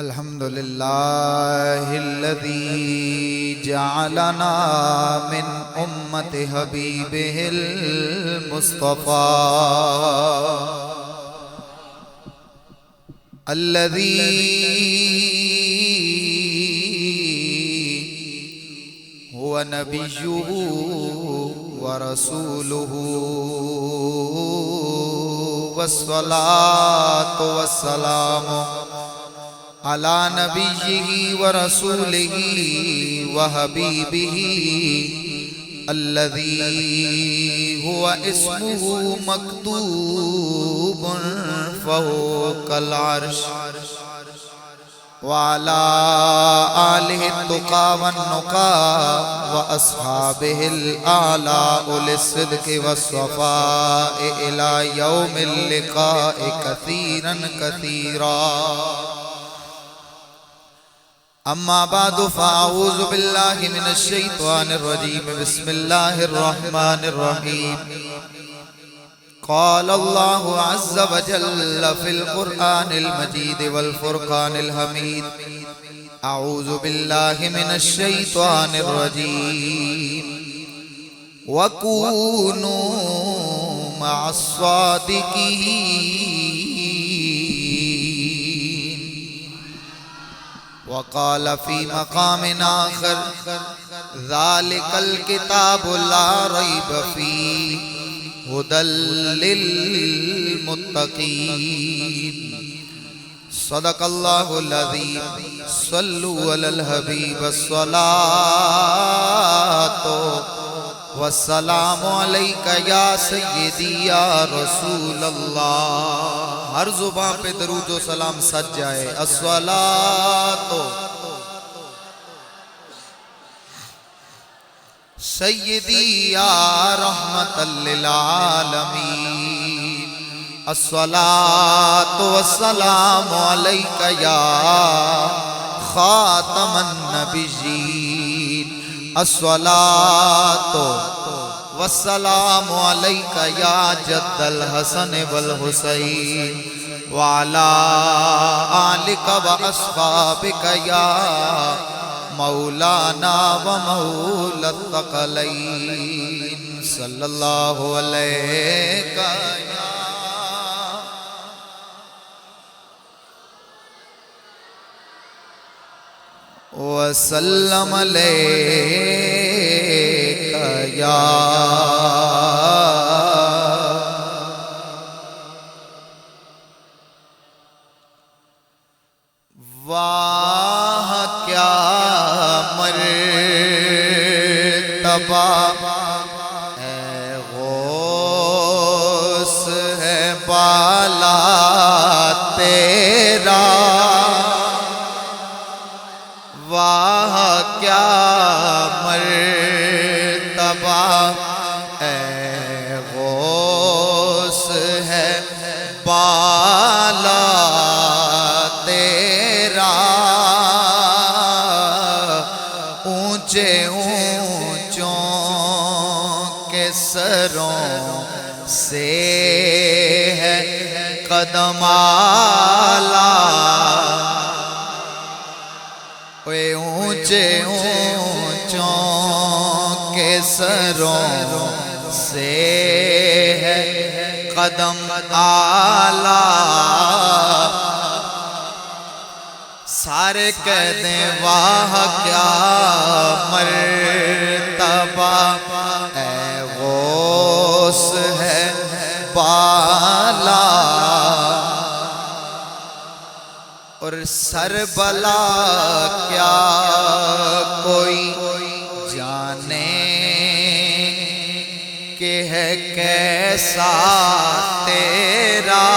الحمد لله الذي جعلنا من أمة حبيبه المصطفى الذي هو نبيه ورسوله والصلاة والسلام على نبيه ورسوله وحبيبه الذي هو اسمه مكتوب فوق العرش وعلى آله التقى والنقى وأصحابه الأعلى أولي الصدق والصفاء إلى يوم اللقاء كثيرا كثيرا. أما بعد فأعوذ بالله من الشيطان الرجيم. بسم الله الرحمن الرحيم. قال الله عز وجل في القرآن المجيد والفرقان الحميد. أعوذ بالله من الشيطان الرجيم. وكونوا مع الصادقين. وقال في مقام آخر ذلك الكتاب لا ريب فيه هدى للمتقين. صدق الله العظيم. صلوا على الحبيب الصلاة والسلام عليك يا سيدي يا رسول اللہ. ہر زبان پہ درود و سلام سج جائے. الصلاة سیدی یا رحمت للعالمین. الصلاة والسلام علیک یا خاتم النبیین. الصلاة والسلام علیک یا جد الحسن والحسین وعلى آلک واصحابک یا مولانا ومولا الثقلین. صلی اللہ علیہ وسلم علیک یا واہ کیا مرتبہ اے غوث ہے بالا تیرا. واہ کیا مرتبہ اے غوث ہے بالا تیرا. اونچے اونچوں کے سروں سے ہے قدم اعلیٰ. اونچے اونچوں کے سروں سے ہے قدم اعلیٰ. سارے کہہ دیں واہ کیا مرتبہ اے غوث ہے بالا. اور سر بلا کیا کوئی جانے کہ ہے کیسا تیرا.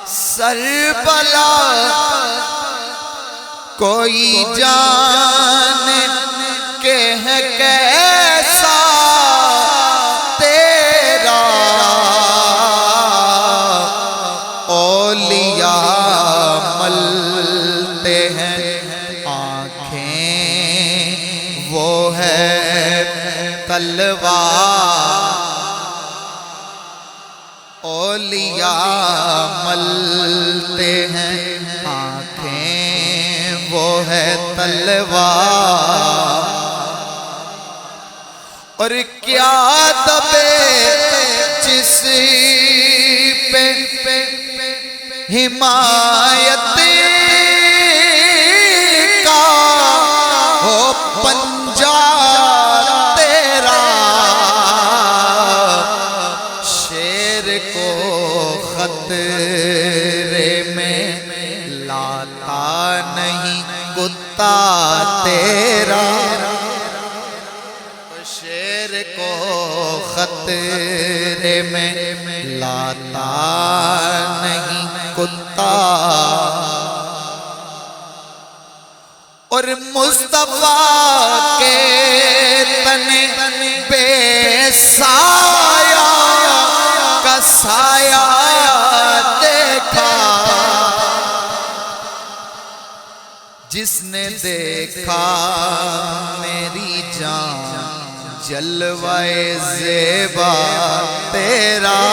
سر بلا کوئی جانے کہ ہے کیسا تیرا. اولیاء ملتے ہیں آنکھیں وہ ہے تلوار. اولیاء ملتے ہیں ہے تلوار، اور کیا دبے جس پہ حمایت کا ہو پنجہ تیرا، شیر کو خطرے میں لاتا نہیں کتا تیرا، شیر کو خطرے میں لاتا نہیں کتا، اور مصطفیٰ کے تن بے سایہ کا سایہ دیکھا، جس نے دیکھا میری جان جلوائے زیبا تیرا،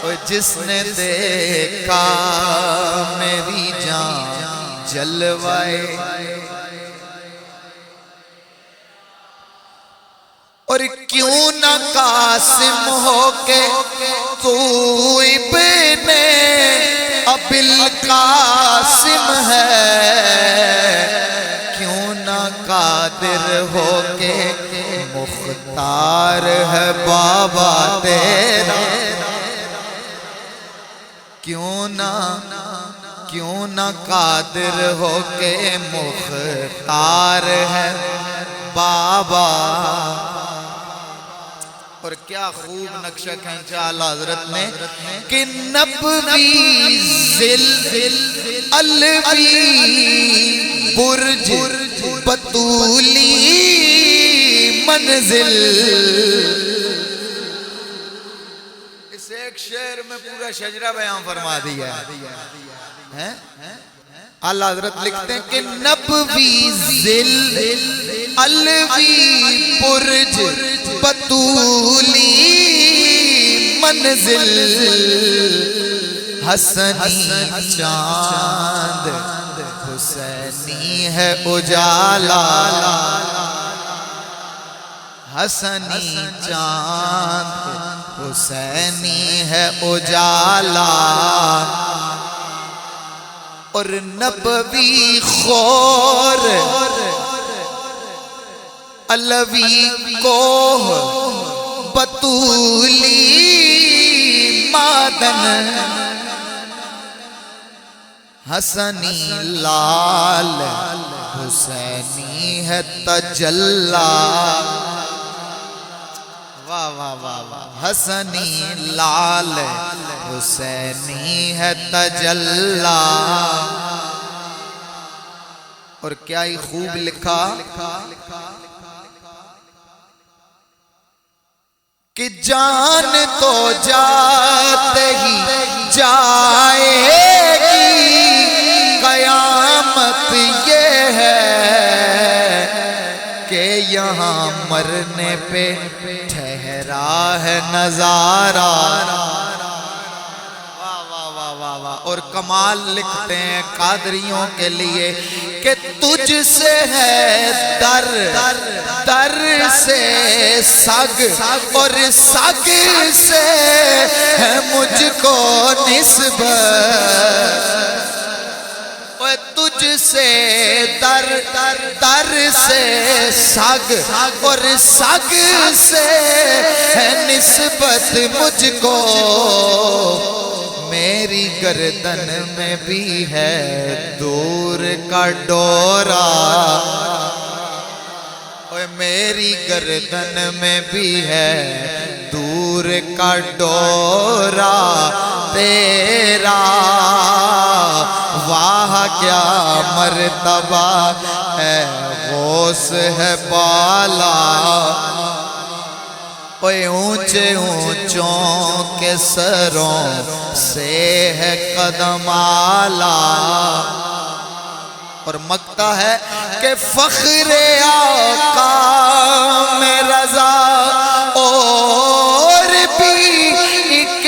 اور جس نے دیکھا میری جان جلوائے، اور کیوں نہ قاسم ہو کے تو ابن ابی القاسم ہے، کیوں نہ قادر ہو کے مختار ہے بابا تیرا، کیوں نہ قادر ہو کے مختار ہے بابا، اور کیا خوب نقشہ کھینچا اعلیٰ حضرت نے کہ نبوی ذل الوی برج بطولی منزل، اس ایک شعر میں پورا شجرہ بیان فرما دیا ہے۔ اعلیٰ حضرت لکھتے ہیں کہ نبوی ذل الوی برج بطولی منزل، حسنی چاند حسینی ہے اجالا، حسنی چاند حسینی ہے اجالا، اور نبوی خور علوی کوہ بطولی معدن، حسنی لال حسینی ہے تجلی، واہ واہ واہ واہ، حسنی لال حسینی ہے تجلی، اور کیا ہی خوب لکھا کہ جان تو جاتے ہی جائے گی، قیامت یہ ہے کہ یہاں مرنے پہ ٹھہرا ہے نظارہ، اور کمال لکھتے ہیں قادریوں کے لیے کہ تجھ سے ہے در در سے سگ، اور سگ سے ہے مجھ کو نسبت، تجھ سے در در سے سگ، اور سگ سے ہے نسبت مجھ کو، میری گردن میں بھی ہے دور کا ڈورا، اوے میری گردن میں بھی ہے دور کا ڈورا تیرا، واہ کیا مرتبہ ہے غوث ہے بالا، اوے اونچے اونچوں کے سروں سے ہے قدم آلا، اور مکتا ہے کہ فخر آقا میں رضا اور بھی ایک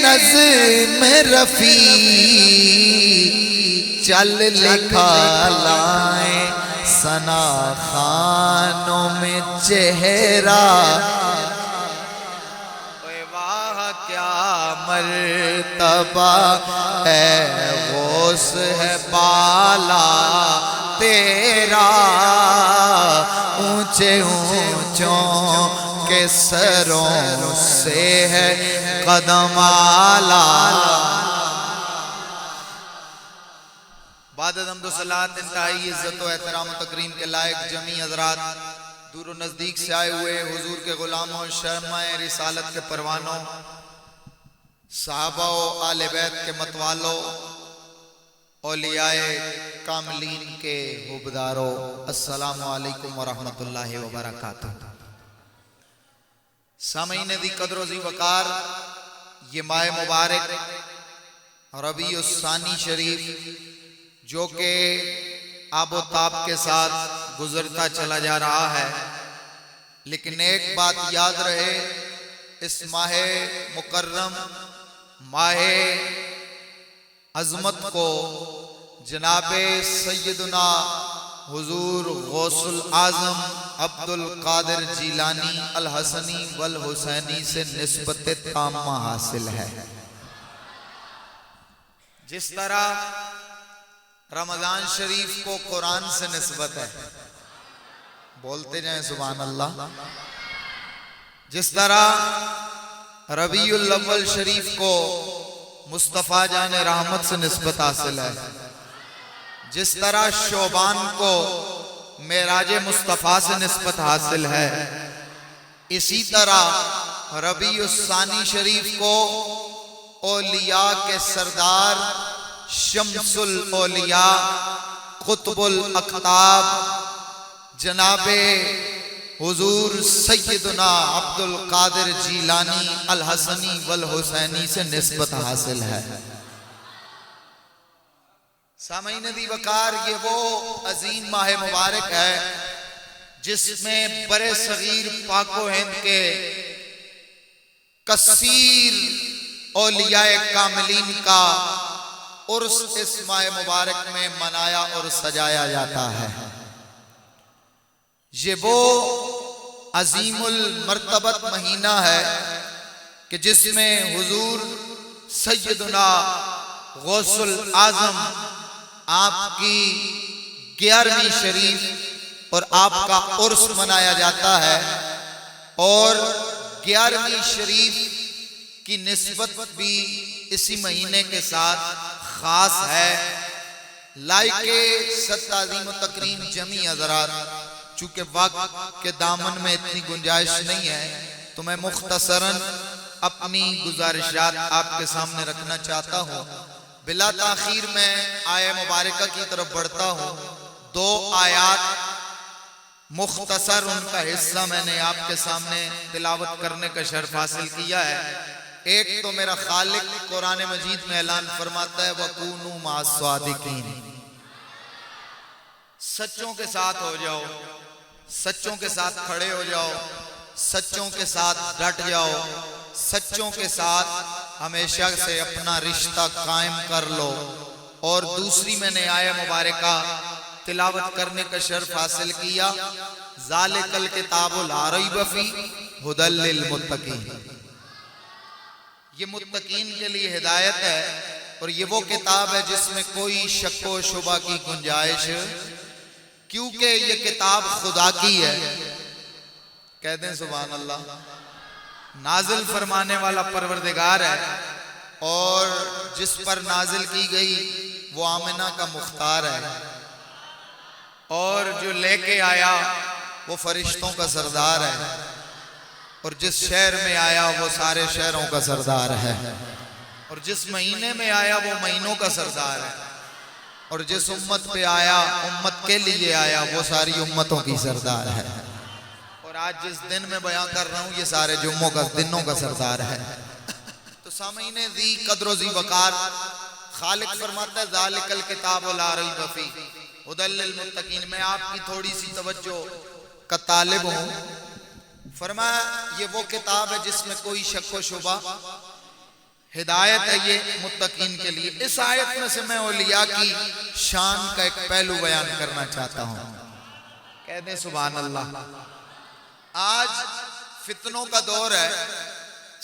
نظم رفیع چل لکھا لائیں ثنا خانوں میں چہرہ، واہ کیا مرتبہ اے غوث ہے بالا تیرا، اونچے اونچوں کے سروں سے ہے قدم آلا۔ بعد حمد و صلاۃ انتہائی عزت و احترام و تکریم کے لائق جمیع حضرات، دور و نزدیک سے آئے ہوئے حضور کے غلاموں، شمع رسالت کے پروانوں، صحابہ و آل بیت کے متوالوں، اولیاء کاملین کے حبداروں، السلام علیکم ورحمت اللہ وبرکاتہ۔ سامعین دی قدر و ذی وقار، یہ ماہ مبارک ربیع الثانی شریف جو کہ آب و تاب کے ساتھ گزرتا چلا جا رہا ہے، لیکن ایک بات یاد رہے، اس ماہ مکرم، ماہ عظمت کو جناب سیدنا حضور غوث العظم عبد القادر جیلانی الحسنی والحسینی سے نسبت تامہ حاصل ہے۔ جس طرح رمضان شریف کو قرآن سے نسبت ہے، بولتے جائیں سبحان اللہ، جس طرح ربیع الاول شریف کو مصطفیٰ جان رحمت سے نسبت حاصل ہے، جس طرح شعبان کو معراج مصطفیٰ سے نسبت حاصل ہے، اسی طرح ربیع الثانی شریف کو اولیاء کے سردار، شمس الاولیاء، قطب الاقطاب، جناب حضور سیدنا عبد القادر جیلانی الحسنی والحسینی سے نسبت حاصل ہے۔ سامعین دی وقار، یہ وہ عظیم ماہ مبارک ہے جس میں برِ صغیر پاک و ہند کے کثیر اولیاء کاملین کا عرس اس ماہ مبارک میں منایا اور سجایا جاتا ہے۔ یہ وہ عظیم المرتبت مہینہ ہے کہ جس میں حضور سیدنا غوث العظم آپ کی 11ویں شریف اور آپ کا عرس منایا جاتا ہے، اور 11ویں شریف کی نسبت بھی اسی مہینے کے ساتھ خاص ہے۔ لائق ست عظیم و تکریم جمیع حضرات، چونکہ وقت کے دامن میں اتنی گنجائش نہیں ہے تو میں مختصراً اپنی گزارشات آپ کے سامنے رکھنا چاہتا ہوں۔ بلا تاخیر میں آیہ مبارکہ کی طرف بڑھتا ہوں۔ 2 آیات مختصر ان کا حصہ میں نے آپ کے سامنے تلاوت کرنے کا شرف حاصل کیا ہے۔ ایک تو میرا خالق قرآن مجید میں اعلان فرماتا ہے وَكُونُوا مَعَ الصَّادِقِينَ، سچوں کے ساتھ ہو جاؤ، سچوں کے ساتھ کھڑے ہو جاؤ، سچوں کے ساتھ ڈٹ جاؤ، سچوں کے ساتھ ہمیشہ سے اپنا رشتہ قائم کر لو۔ اور دوسری میں نے آیہ مبارکہ تلاوت کرنے کا شرف حاصل کیا، ذَلِكَ الْكِتَابُ لَا رَيْبَ فِيهِ هُدًى لِّلْمُتَّقِينَ، یہ متقین کے لیے ہدایت ہے، اور یہ وہ کتاب ہے جس میں کوئی شک و شبہ کی گنجائش، کیونکہ یہ کتاب خدا کی ہے۔ کہہ دیں سبحان اللہ۔ نازل فرمانے والا پروردگار ہے، اور جس پر نازل کی گئی وہ آمنہ کا مختار ہے، اور جو لے کے آیا وہ فرشتوں کا سردار ہے، اور جس شہر میں آیا وہ سارے شہروں کا سردار ہے، اور جس مہینے میں آیا وہ مہینوں کا سردار ہے، اور جس امت پہ آیا، امت کے لیے آیا، وہ ساری امتوں کی سردار ہے، اور آج جس دن میں بیان کر رہا ہوں یہ سارے جمعوں کا دنوں کا سردار ہے۔ تو سامعین ذی قدر و ذی وقار، خالق فرماتا ہے ذالک الکتاب لا ریب فیہ ھدی للمتقین۔ میں آپ کی تھوڑی سی توجہ کا طالب ہوں۔ فرمایا یہ وہ کتاب ہے جس میں کوئی شک و شبہ ہدایت ہے یہ متقین کے لیے۔ اس آیت میں سے میں اولیاء کی شان کا ایک پہلو بیان کرنا چاہتا ہوں۔ کہہ دیں سبحان اللہ۔ آج فتنوں کا دور ہے،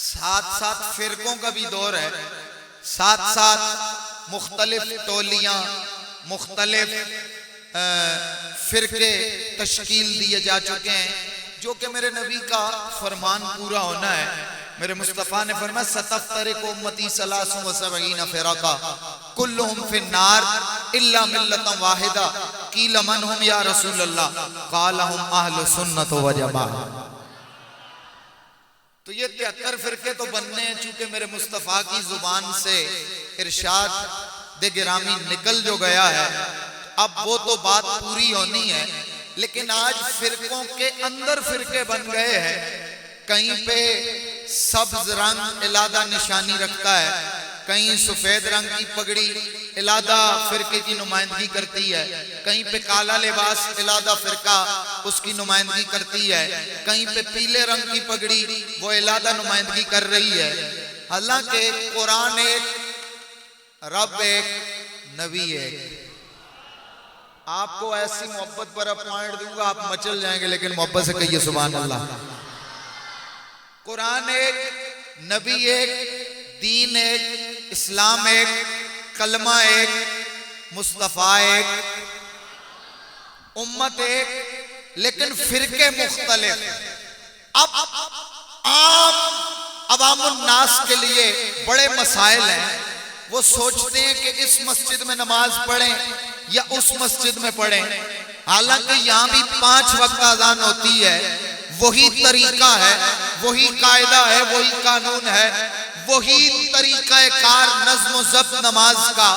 ساتھ ساتھ فرقوں کا بھی دور ہے، ساتھ ساتھ مختلف ٹولیاں، مختلف فرقے تشکیل دیے جا چکے ہیں، جو کہ میرے نبی کا فرمان پورا ہونا ہے۔ میرے مصطفیٰ نے فرمایا ستفترق امتی 73 فرقہ کلہم فی النار الا ملۃ واحدہ قیل من ہم یا رسول اللہ قال ہم اہل سنت و جماعہ۔ تو یہ 73 فرقے تو بننے ہیں، چونکہ میرے مصطفیٰ کی زبان سے ارشاد گرامی نکل جو گیا ہے، اب وہ تو بات پوری ہونی ہے۔ لیکن آج فرقوں کے اندر فرقے بن گئے ہیں، کہیں پہ سبز رنگ علادہ نشانی رکھتا ہے، کہیں سفید رنگ کی پگڑی علادہ فرقے کی نمائندگی کرتی ہے، کہیں پہ کالا لباس علادہ فرقہ اس کی نمائندگی کرتی ہے، کہیں پہ پیلے رنگ کی پگڑی وہ علادہ نمائندگی کر رہی ہے۔ حالانکہ قرآن ایک، رب ایک، نبی ایک۔ آپ کو ایسی محبت پر اپوائنٹ دوں گا آپ مچل جائیں گے، لیکن محبت سے کہیے سبحان اللہ۔ قرآن ایک، نبی ایک، دین ایک، اسلام ایک، کلمہ ایک، مصطفیٰ ایک، امت ایک، لیکن فرقے مختلف۔ اب عام عوام الناس کے لیے بڑے مسائل ہیں، وہ سوچتے ہیں کہ اس مسجد میں نماز پڑھیں یا اس مسجد میں پڑھیں، حالانکہ یہاں بھی 5 وقت اذان ہوتی ہے، وہی طریقہ ہے، وہی قاعدہ ہے، وہی قانون ہے، وہی طریقہ کار نظم و ضبط نماز کا،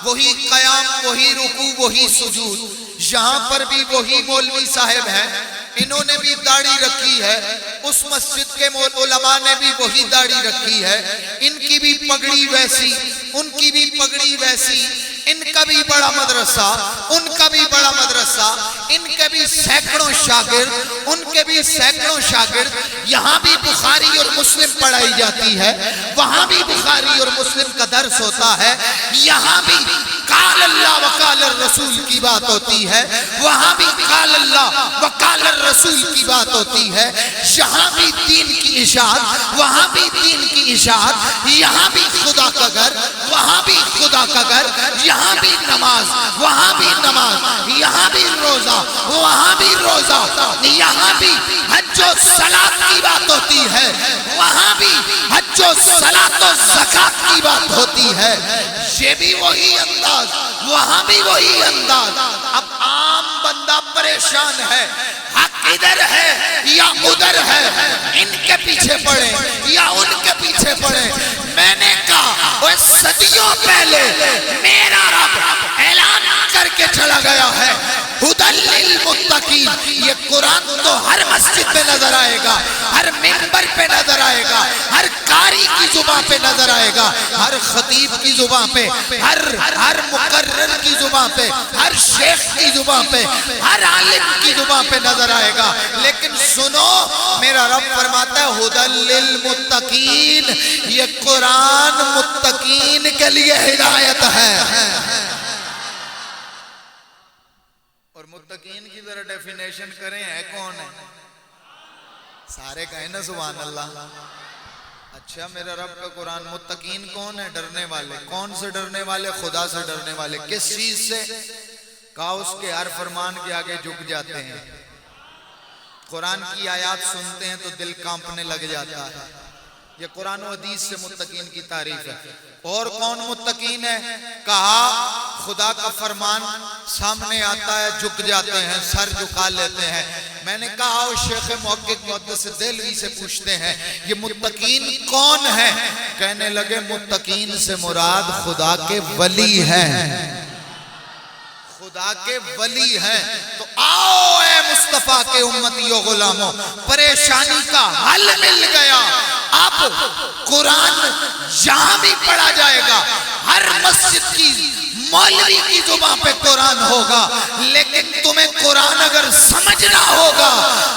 وہی قیام، وہی رکوع، وہی سجود۔ یہاں پر بھی وہی مولوی صاحب ہیں، انہوں نے بھی داڑھی رکھی ہے، اس مسجد کے علماء نے بھی وہی داڑھی رکھی ہے، ان کی بھی پگڑی ویسی، ان کی بھی پگڑی ویسی، ان کا بھی بڑا مدرسہ، ان کا بھی بڑا مدرسہ، ان کے بھی سینکڑوں شاگرد، ان کے بھی سینکڑوں شاگرد۔ یہاں بھی بخاری اور مسلم پڑھائی جاتی ہے، وہاں بھی بخاری اور مسلم کا درس ہوتا ہے، یہاں بھی قال اللہ وقال الرسول کی بات ہوتی ہے، وہاں بھی قال اللہ وقال الرسول کی بات ہوتی ہے۔ یہاں بھی دین کی اشاعت، وہاں بھی دین کی اشاعت، یہاں بھی خدا کا گھر، وہاں بھی خدا کا گھر، یہاں بھی نماز، وہاں بھی نماز، یہاں بھی روزہ، وہاں بھی روزہ، یہاں بھی حج و صلاۃ کی بات ہوتی ہے، وہاں بھی حج و صلاۃ و زکات کی بات ہوتی ہے۔ یہ بھی وہی انداز، وہاں بھی وہی انداز۔ اب عام بندہ پریشان ہے، حق ادھر ہے یا ادھر ہے، ان کے پیچھے پڑے یا ان کے پیچھے پڑے۔ میں نے کہا وہ صدیوں پہلے میرا رب اعلان کر کے چلا گیا ہے ہدی للمتقین۔ یہ قرآن تو ہر مسجد پہ نظر آئے گا، ہر منبر پہ نظر آئے گا، ہر قاری کی زبان پہ نظر آئے گا، ہر خطیب کی زبان پہ، ہر مقرر کی زبان پہ، ہر شیخ کی زبان پہ، ہر عالم کی زبان پہ نظر آئے گا۔ لیکن سنو، میرا رب فرماتا ہے ہدی للمتقین، یہ قرآن متقین کے لیے ہدایت ہے۔ اور متقین کی ذرا ڈیفینیشن کریں، ہے کون ہے؟ سارے کہیں نا سبحان اللہ۔ اچھا، میرا رب کا قرآن، متقین کون ہے؟ ڈرنے والے۔ کون سے ڈرنے والے؟ خدا سے ڈرنے والے۔ کس چیز سے؟ کہا اس کے ہر فرمان کے آگے جھک جاتے ہیں، قرآن کی آیات سنتے ہیں تو دل کانپنے لگ جاتا ہے۔ یہ قرآن و حدیث سے متقین کی تعریف ہے۔ اور کون متقین ہے؟ کہا خدا کا فرمان سامنے آتا ہے جھک جاتے ہیں، سر جھکا لیتے ہیں۔ میں نے کہا شیخ محقق محدث دہلوی سے پوچھتے ہیں یہ متقین کون ہے؟ کہنے لگے متقین سے مراد خدا کے ولی ہیں، خدا کے ولی ہیں۔ تو آؤ اے مصطفیٰ کے امتی و غلاموں، پریشانی کا حل مل گیا۔ اب قرآن جہاں بھی پڑھا جائے گا، ہر مسجد کی مولوی کی زبان پہ قرآن ہوگا، لیکن تمہیں قرآن اگر سمجھنا ہوگا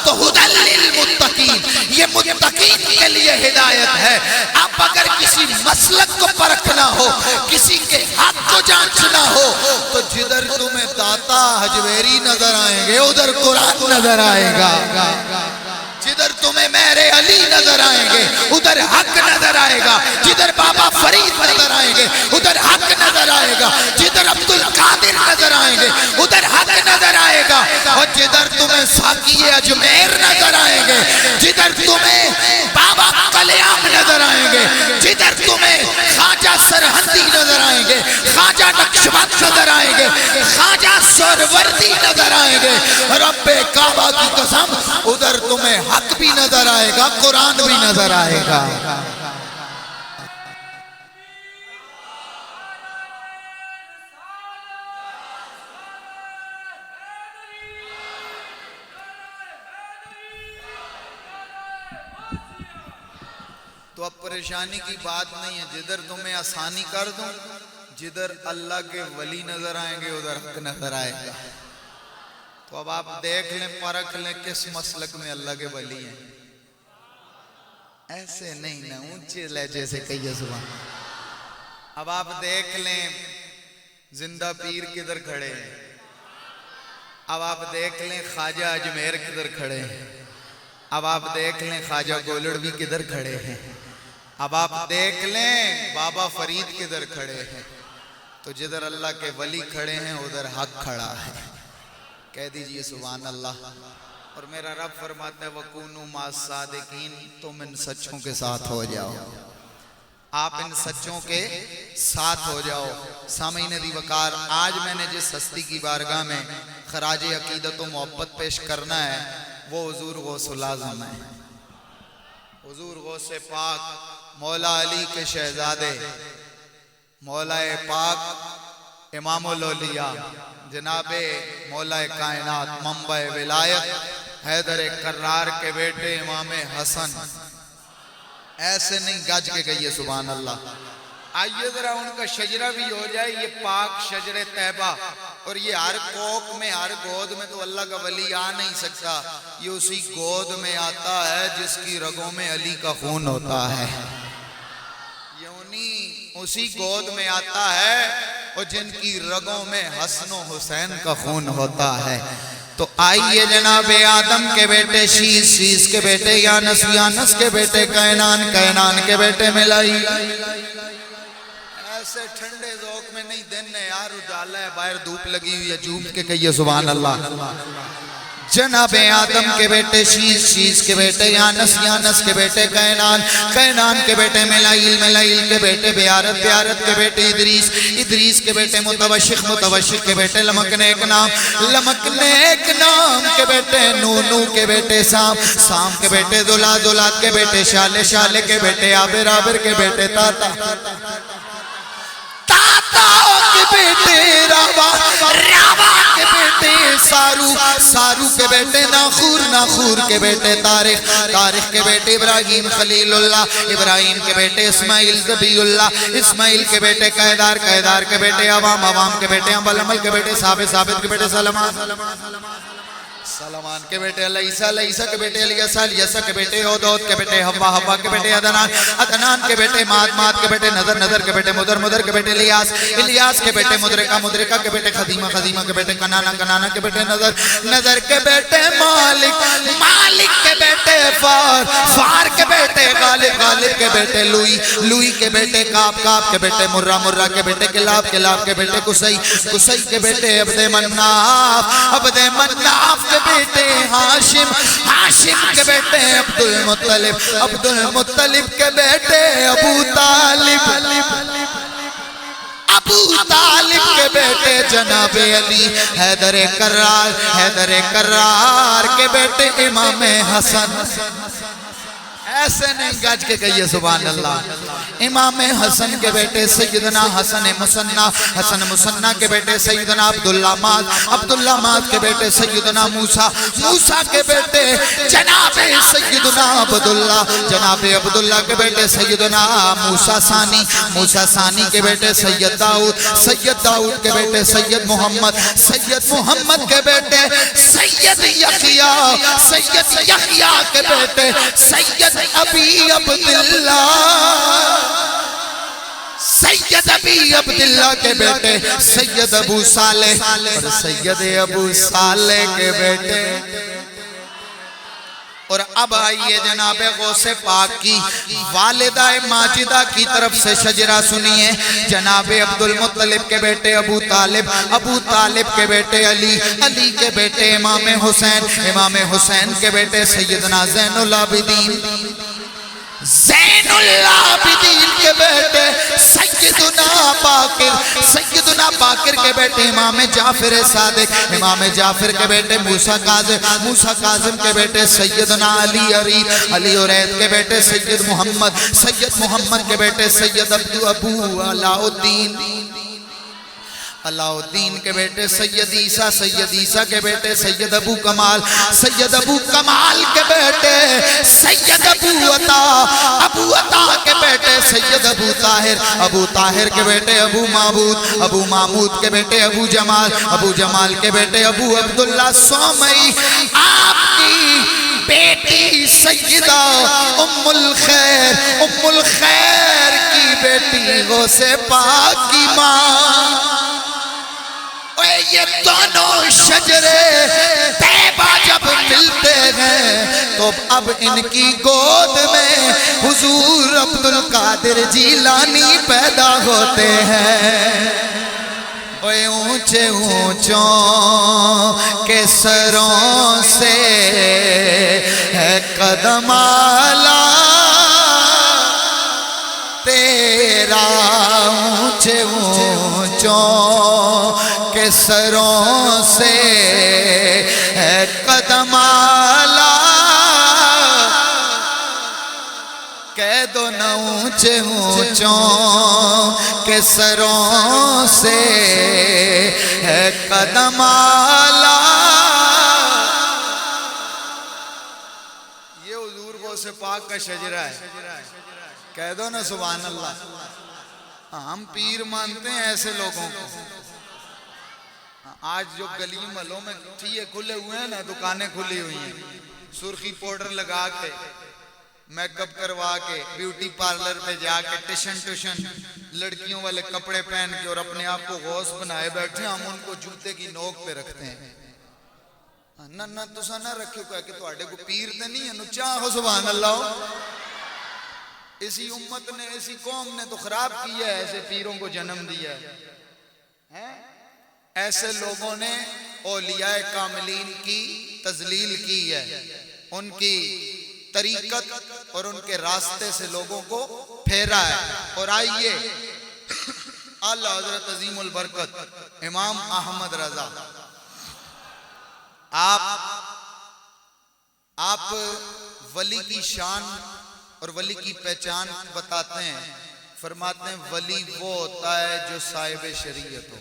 تو ھدی للمتقین، یہ متقین کے لیے ہدایت ہے۔ اب اگر کسی مسلک کو پرکھنا ہو، کسی کے حق کو جانچنا ہو، تو جدھر تمہیں داتا حجویری نظر آئیں گے ادھر قرآن نظر آئے گا، جدھر تمہیں مہر علی نظر آئیں گے ادھر حق نظر آئے گا، جدھر بابا فرید نظر آئیں گے ادھر حق نظر آئے گا، جدھر عبد القادر نظر آئیں گے ادھر حق نظر آئے گا، اور جدھر تمہیں ساقی اجمیر نظر آئیں گے، جدھر تمہیں بابا کلیام نظر آئیں گے، جدھر تمہیں خواجہ سرہندی نظر آئیں گے، خواجہ نقشبند نظر آئیں گے، خواجہ سہروردی نظر آئیں گے، رب کعبہ کی قسم ادھر تمہیں حق بھی نظر آئے گا، قرآن بھی نظر آئے گا۔ تو اب پریشانی کی بات نہیں ہے، جدھر تمہیں آسانی کر دوں، جدھر اللہ کے ولی نظر آئیں گے ادھر حق نظر آئے گا۔ تو اب آپ دیکھ لیں، پرکھ لیں کس مسلک میں اللہ کے ولی ہیں۔ ایسے نہیں نا اونچے لہجے سے کہیے سبحان۔ اب آپ دیکھ لیں زندہ پیر کدھر کھڑے ہیں، اب آپ دیکھ لیں خواجہ اجمیر کدھر کھڑے ہیں، اب آپ دیکھ لیں خواجہ گولڑوی کدھر کھڑے ہیں، اب آپ دیکھ لیں بابا فرید کدھر کھڑے ہیں۔ تو جدھر اللہ کے ولی کھڑے ہیں ادھر حق کھڑا ہے، کہہ دیجئے سبحان اللہ۔ اور میرا رب فرماتا ہے وَكُونُوا مَعَ الصَّادِقِينَ، تم ان سچوں کے ساتھ ہو جاؤ، آپ ان سچوں کے ساتھ ہو جاؤ۔ سامعین دی وقار، آج میں نے جس ہستی کی بارگاہ میں خراج عقیدت و محبت پیش کرنا ہے وہ حضور غوث العظم ہے، حضور غوث پاک مولا علی کے شہزادے، مولا پاک امام الاولیاء جناب مولا کائنات منبع ولایت حیدر کرار کے بیٹے امام حسن۔ ایسے نہیں گج کے گئی ہے سبحان اللہ۔ آئیے ذرا ان کا شجرہ بھی ہو جائے، یہ پاک شجر طیبہ، اور یہ ہر کوک میں ہر گود میں تو اللہ کا ولی آ نہیں سکتا، یہ اسی گود میں آتا ہے جس کی رگوں میں علی کا خون ہوتا ہے، یہ اسی گود میں آتا ہے اور جن کی رگوں میں حسن و حسین کا خون ہوتا ہے۔ تو آئیے جناب آدم کے بیٹے شیس، شیس کے بیٹے یانس، یانس کے بیٹے کینان، کینان کے بیٹے ملائی۔ ایسے ٹھنڈے ذوق میں نہیں، دن ہے یار اجالا ہے، باہر دھوپ لگی ہوئی ہے، جھوم کے کہیے سبحان اللہ۔ جناب آدم کے بیٹے شیس، شیس کے بیٹے یانس، یانس کے بیٹے کینان، کینان کے بیٹے ملائیل، ملائیل کے بیٹے بیارت، بیارت کے بیٹے ادریس، ادریس کے بیٹے متوشق، متوشق کے بیٹے لمکنیک نام، لمکنیک نام کے بیٹے نو، نو کے بیٹے سام، سام کے بیٹے دولاد، دولاد کے بیٹے شالے، شالے کے بیٹے عابر، عابر کے بیٹے تاتا، تاتا کے بیٹے راوا، راوا کے بیٹے سارو، سارو کے بیٹے ناخور، ناخور کے بیٹے تاریخ، تاریخ کے بیٹے ابراہیم خلیل اللہ، ابراہیم کے بیٹے اسماعیل ذبی اللہ، اسماعیل کے بیٹے قیدار، قیدار کے بیٹے عوام، عوام کے بیٹے عمل، عمل کے بیٹے ثابت، ثابت کے بیٹے سلمان، سلمان کے بیٹے علیسیٰ، علیسیٰ کے بیٹے الیسیٰ، الیسیٰ کے بیٹے عودود کے بیٹے حوا، حوا کے بیٹے عدنان، عدنان کے بیٹے ماد، ماد کے بیٹے نظر، نظر کے بیٹے مدر، مدر کے بیٹے الیاس، الیاس کے بیٹے مدرکہ، مدرکہ کے بیٹے خدیمہ، خدیمہ کے بیٹے کنانا، کنانا کے بیٹے نظر، نظر کے بیٹے مالک، مالک کے بیٹے فار، فار کے بیٹے غالب، غالب کے بیٹے لوئی، لوئی کے بیٹے کعب، کعب کے بیٹے مرہ، مرہ کے بیٹے کلاب، کلاب کے بیٹے قصی، قصی کے بیٹے عبد مناف، عبد مناف کے بیٹے ہاشم، ہاشم کے بیٹے عبد المطلب، عبد المطلب کے بیٹے ابو طالب، ابو طالب کے بیٹے جناب علی، حیدر کرار، حیدر کرار کے بیٹے امام حسن۔ ایسے نہیں گج کے کہیے سبحان اللہ. امام حسن کے بیٹے سیدنا حسن مسنہ، حسن مسنہ کے بیٹے سیدنا عبداللہ ماد، عبداللہ ماد کے بیٹے سیدنا موسیٰ، موسیٰ کے بیٹے جناب سیدنا عبداللہ، جناب عبداللہ کے بیٹے سیدنا موسیٰ ثانی، موسیٰ ثانی کے بیٹے سید داؤد، سید داؤد کے بیٹے سید محمد، سید محمد کے بیٹے سید یحییٰ، سید یحییٰ کے بیٹے سید ابی عبداللہ، سید ابی عبداللہ کے بیٹے سید ابو صالح اور سید ابو صالح کے بیٹے. اور اب آئیے جناب غوث پاک کی والدہ ماجدہ کی طرف سے شجرہ سنیے. جناب عبد المطلب کے بیٹے ابو طالب، ابو طالب کے بیٹے علی، علی کے بیٹے امام حسین، امام حسین کے بیٹے سیدنا زین العابدین، زین العابدین کے بیٹے سیدنا باقر، سیدنا باقر کے بیٹے امام جعفر صادق، امام جعفر کے بیٹے موسیٰ کاظم، موسیٰ کاظم کے بیٹے سیدنا علی عرید، علی عرید کے بیٹے سید محمد، سید محمد کے بیٹے سید ابو علاء الدین، علاء الدین کے بیٹے سید عیسیٰ، سید عیسیٰ کے بیٹے سید ابو کمال، سید ابو کمال کے بیٹے سید ابو عطا، ابو عطا کے بیٹے سید ابو طاہر، ابو طاہر کے بیٹے ابو معبود، ابو معبود کے بیٹے ابو جمال، ابو جمال کے بیٹے ابو عبداللہ سومئی. آپ کی بیٹی سیدہ ام الخیر، ام الخیر کی بیٹی غوث پاک کی ماں. یہ دونوں شجرے طیبہ جب ملتے ہیں تو اب ان کی گود میں حضور عبدالقادر جیلانی پیدا ہوتے ہیں. اونچے اونچوں کے سروں سے ہے قدم آلا تیرا، اونچے اونچوں کے سروں سے ہے قدم آلا، کہہ دو نہ اونچے اونچوں کے سروں سے ہے قدم آلا. یہ حضور غوث پاک کا شجرہ ہے. کہہ دو نا سبحان اللہ. ہم پیر مانتے ہیں ایسے لوگوں کو. آج جو گلی محلوں میں ٹھیے کھلے ہوئے ہیں نا، دکانیں کھلی ہوئی ہیں، سرخی پاؤڈر لگا کے، میک اپ کروا کے، بیوٹی پارلر پہ جا کے، ٹیشن لڑکیوں والے کپڑے پہن کے اور اپنے آپ کو غوث بنائے بیٹھے. ہم ان کو جوتے کی نوک پہ رکھتے ہیں. نہ تسا نہ رکھو کہ تواڈے کو پیر تے نہیں ہے، نو چاہو سبحان اللہ. اسی امت نے، اسی قوم نے تو خراب کیا ہے، ایسے پیروں کو جنم دیا ہے. ایسے لوگوں نے اولیاء کاملین کی تذلیل کی ہے، ان کی طریقت اور ان کے راستے سے لوگوں کو پھیرا ہے. اور آئیے اعلیٰ حضرت عظیم البرکت امام احمد رضا، آپ ولی کی شان اور ولی کی پہچان بتاتے ہیں. فرماتے ہیں ولی وہ ہوتا ہے جو صاحب شریعت ہو.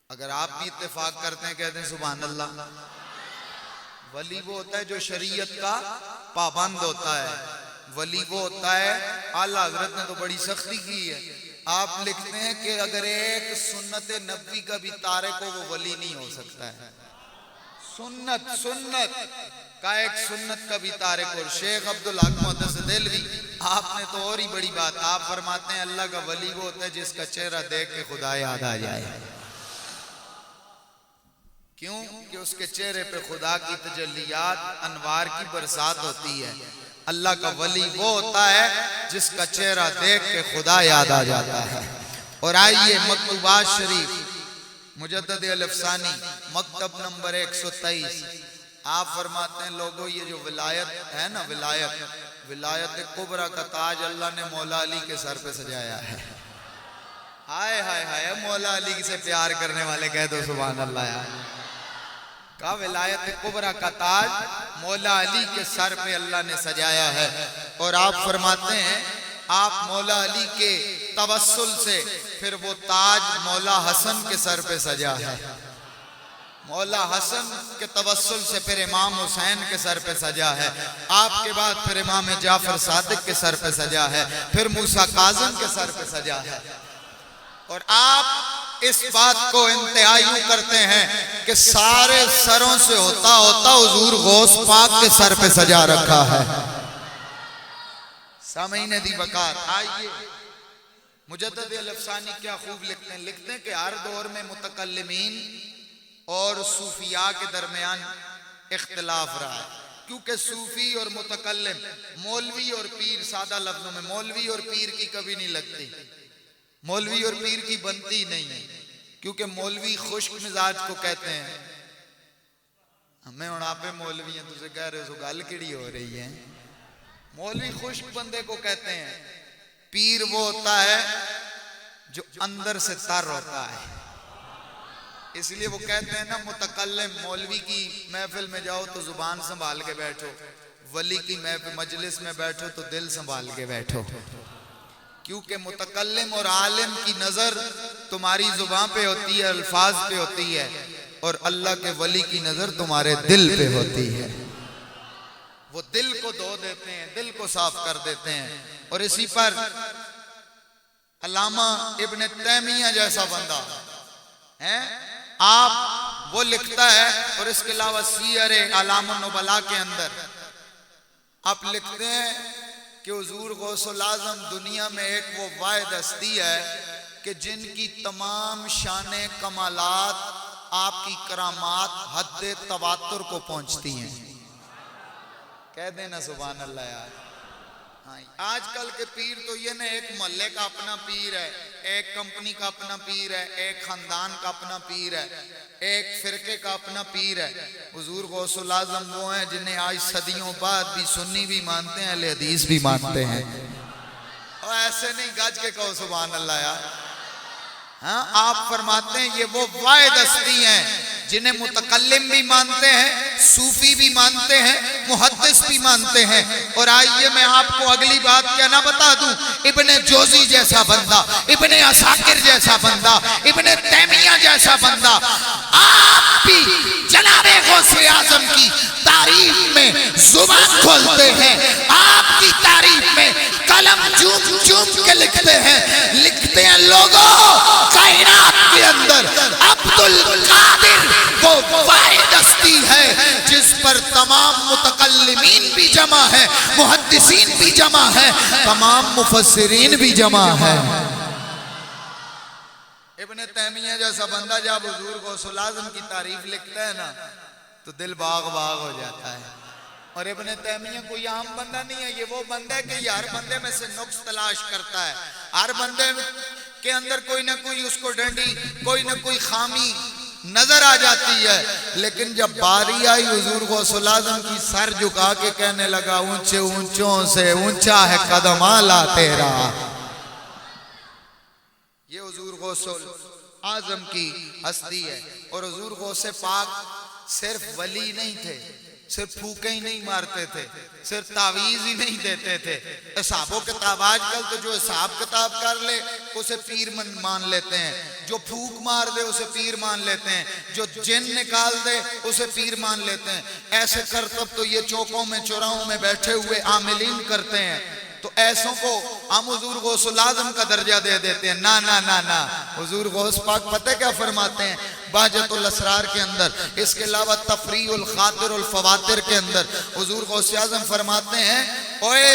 اگر آپ بھی اتفاق کرتے ہیں کہتے ہیں سبحان اللہ. ولی وہ ہوتا ہے جو شریعت کا پابند ہوتا ہے. ولی وہ ہوتا ہے، اعلیٰ حضرت نے تو بڑی سختی کی ہے. آپ لکھتے ہیں کہ اگر ایک سنت نبوی کا بھی تارک ہو وہ ولی نہیں ہو سکتا ہے. سنت کا ایک سنت کا بھی تارک. اور شیخ عبدالحق محدث دہلوی آپ نے تو اور ہی بڑی بات، آپ فرماتے ہیں اللہ کا ولی وہ ہوتا ہے جس کا چہرہ دیکھ کے خدا یاد آ جائے. کیوں کہ اس کے چہرے پہ خدا کی تجلیات انوار کی برسات ہوتی ہے. اللہ کا ولی وہ ہوتا ہے جس کا چہرہ دیکھ کے خدا یاد آ جاتا ہے. اور آئیے مکتوبات شریف مجدد الافسانی مکتب نمبر 123. آپ فرماتے ہیں لوگوں یہ جو ولایت ہے نا، ولایت کبریٰ کا تاج اللہ نے مولا علی کے سر پہ سجایا ہے. ہائے ہائے ہائے، مولا علی سے پیار کرنے والے کہہ دو سبحان اللہ. کا ولایت کبریٰ کا تاج مولا علی کے سر پہ اللہ نے سجایا ہے. اور آپ فرماتے ہیں آپ مولا علی کے توسل سے پھر وہ تاج مولا حسن کے سر پہ سجا ہے. مولا حسن کے توسل سے پھر امام حسین کے سر پہ سجا ہے. آپ کے بعد پھر امام جعفر صادق کے سر پہ سجا ہے. پھر موسیٰ کاظم کے سر پہ سجا ہے. اور آپ اس بات کو انتہائی کرتے ہیں کہ سارے سروں سے ہوتا ہوتا حضور غوث پاک کے سر پہ سجا رکھا ہے. سامعین دی وقار آئیے مجدد الافسانی کیا خوب لکھتے ہیں کہ ہر دور میں متکلمین اور صوفیاء کے درمیان اختلاف رہا ہے. کیونکہ صوفی اور متکلم، مولوی اور پیر، سادہ لفظوں میں مولوی اور پیر کی کبھی نہیں لگتی، مولوی اور پیر کی بنتی نہیں ہے. کیونکہ مولوی خشک مزاج کو کہتے ہیں. ہمیں اڑاپے مولوی ہیں، تجھے کہہ رہے ہو گال کیڑی ہو رہی ہے. مولوی خشک بندے کو کہتے ہیں. پیر وہ ہوتا ہے جو اندر سے تر ہوتا ہے. اس لیے وہ کہتے ہیں نا متکلم، مولوی کی محفل میں جاؤ تو زبان سنبھال کے بیٹھو، ولی کی مجلس میں بیٹھو تو دل سنبھال کے بیٹھو. کیونکہ متکلم اور عالم کی نظر تمہاری زبان پہ ہوتی ہے، الفاظ پہ ہوتی ہے، اور اللہ کے ولی کی نظر تمہارے دل پہ ہوتی ہے. وہ دل کو دھو دیتے ہیں، دل کو صاف کر دیتے ہیں. اور اسی پر علامہ ابن تیمیہ جیسا بندہ ہے، آپ وہ لکھتا ہے. اور اس کے علاوہ سیر اعلام النبلاء کے اندر آپ لکھتے ہیں کہ حضور غوث الاعظم دنیا میں ایک وہ واحد ہستی ہے کہ جن کی تمام شان کمالات، آپ کی کرامات حد تواتر کو پہنچتی ہیں. کہہ دینا سبحان اللہ یار. آج کل کے پیر تو یہ نا ایک محلے کا اپنا پیر ہے، ایک کمپنی کا اپنا پیر ہے، ایک خاندان کا اپنا پیر ہے، ایک فرقے کا اپنا پیر ہے. حضور غوث الاعظم وہ ہیں جنہیں آج صدیوں بعد بھی سنی بھی مانتے ہیں، اہل حدیث بھی مانتے ہیں. اور ایسے نہیں گج کے کہو سبحان اللہ یار. ہاں آپ فرماتے ہیں یہ وہ واحد ہستی ہیں جنہیں متکلم بھی مانتے ہیں، صوفی بھی مانتے ہیں، محدث بھی مانتے ہیں. اور آئیے میں آپ کو اگلی بات کیا نہ بتا دوں، ابن جوزی جیسا بندہ، ابن عساکر جیسا بندہ، ابن تیمیہ جیسا بندہ آپ بھی جناب غوث اعظم کی تعریف میں زبان کھولتے ہیں، آپ کی تعریف میں قلم چوم چوم کے لکھتے ہیں لوگوں کائنات کے اندر عبد القادر وہ واحد ہستی ہے جس پر تمام متکلمین بھی جمع ہے، محدثین بھی جمع ہے، تمام مفسرین بھی جمع ہے. ابن تیمیہ جیسا بندہ جب حضور غوث الاعظم کی تعریف لکھتا ہے نا تو دل باغ باغ ہو جاتا ہے. اور ابن تیمیہ کوئی عام بندہ نہیں ہے، یہ وہ بندہ ہے کہ ہر بندے میں سے نقص تلاش کرتا ہے، ہر بندے کے اندر کوئی نہ کوئی اس کو ڈنڈی، کوئی نہ کوئی خامی نظر آ جاتی ہے. لیکن جب باری آئی حضور غوث الاعظم کی سر جھکا کے کہنے لگا اونچے اونچوں سے اونچا ہے قدم اعلیٰ تیرا. یہ حضور غوث الاعظم کی ہستی ہے. اور حضور غوث پاک صرف ولی نہیں تھے، صرف پھوکے ہی نہیں مارتے تھے، صرف تعویذ ہی نہیں دیتے تھے. حساب و کتاب آج کل تو جو حساب کتاب کر لے اسے پیر مان لیتے ہیں، جو پھوک مار دے اسے پیر مان لیتے ہیں، جو جن نکال دے اسے پیر مان لیتے ہیں. ایسے کرتب تو یہ چوکوں میں چوراہوں میں بیٹھے ہوئے عاملین کرتے ہیں. تو ایسوں کو ہم حضور غوث الاعظم کا درجہ دے دیتے ہیں. نا نا نا نا، حضور غوث پاک پتہ کیا فرماتے ہیں بہجت الاسرار کے اندر، اس کے علاوہ تفریح الخاطر الفواتر کے اندر حضور غوث اعظم فرماتے ہیں اوئے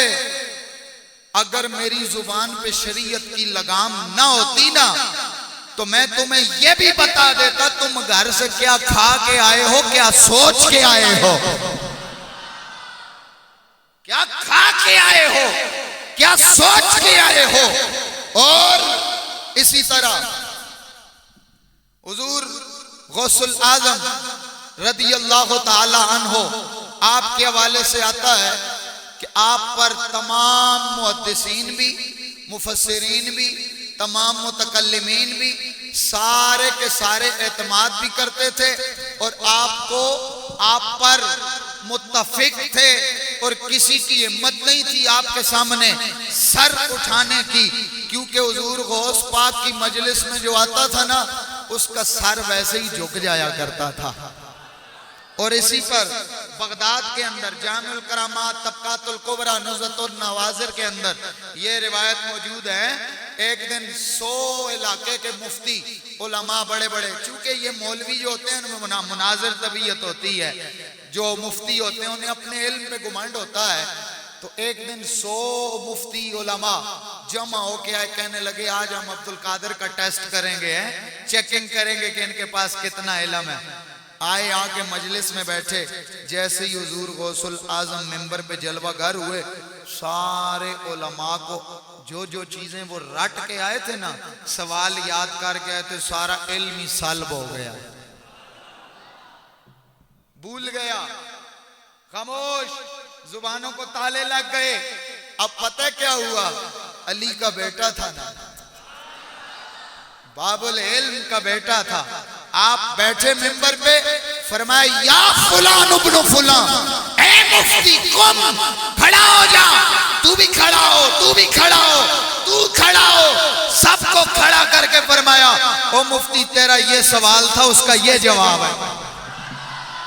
اگر میری زبان پہ شریعت کی لگام نہ ہوتی نا تو میں تمہیں یہ بھی بتا دیتا تم گھر سے کیا کھا کے آئے ہو، کیا سوچ کے آئے ہو، کیا کھا کے آئے ہو، کیا سوچ کے آئے ہو. اور اسی طرح حضور غوث الاعظم رضی اللہ تعالی عنہ آپ کے حوالے سے آتا ہے کہ آپ پر تمام محدثین بھی، مفسرین بھی، تمام متکلمین بھی سارے کے سارے اعتماد بھی کرتے تھے اور آپ پر متفق تھے، اور کسی کی ہمت نہیں تھی آپ کے سامنے سر اٹھانے کی، کیونکہ حضور غوث پاک کی مجلس میں جو آتا تھا نا اس کا سر ویسے ہی جھک جایا کرتا تھا۔ اور اسی پر بغداد کے اندر جامع الکرامات طبقات الکبریٰ نزہۃ النوازر کے اندر یہ روایت موجود ہے، ایک دن 100 علاقے کے مفتی علماء بڑے بڑے، چونکہ یہ مولوی جو ہوتے ہیں ان میں مناظر طبیعت ہوتی ہے، جو مفتی ہوتے ہیں انہیں اپنے علم پہ گمنڈ ہوتا ہے، تو ایک دن 100 مفتی علماء جمع ہو کے آئے، کہنے لگے آج ہم عبد القادر کا ٹیسٹ کریں گے، چیکنگ کریں گے کہ ان کے پاس کتنا علم ہے۔ آئے آ کے مجلس میں بیٹھے، جیسے ہی حضور غوث الاعظم ممبر پہ جلوہ گر ہوئے، سارے علماء کو جو چیزیں وہ رٹ کے آئے تھے نا، سوال یاد کر کے آئے تھے، سارا علم ہی سلب ہو گیا، بھول گیا، خاموش، زبانوں کو تالے لگ گئے۔ اب پتہ کیا ہوا؟ علی کا بیٹا تھا نا، باب العلم کا بیٹا تھا، آپ بیٹھے ممبر پہ، فرمایا یا فلان ابن فلان، اے مفتی قم، کھڑا ہو جا، تو بھی کھڑا ہو، تو بھی کھڑا ہو، تو کھڑا ہو، سب کو کھڑا کر کے فرمایا او مفتی تیرا یہ سوال تھا اس کا یہ جواب ہے،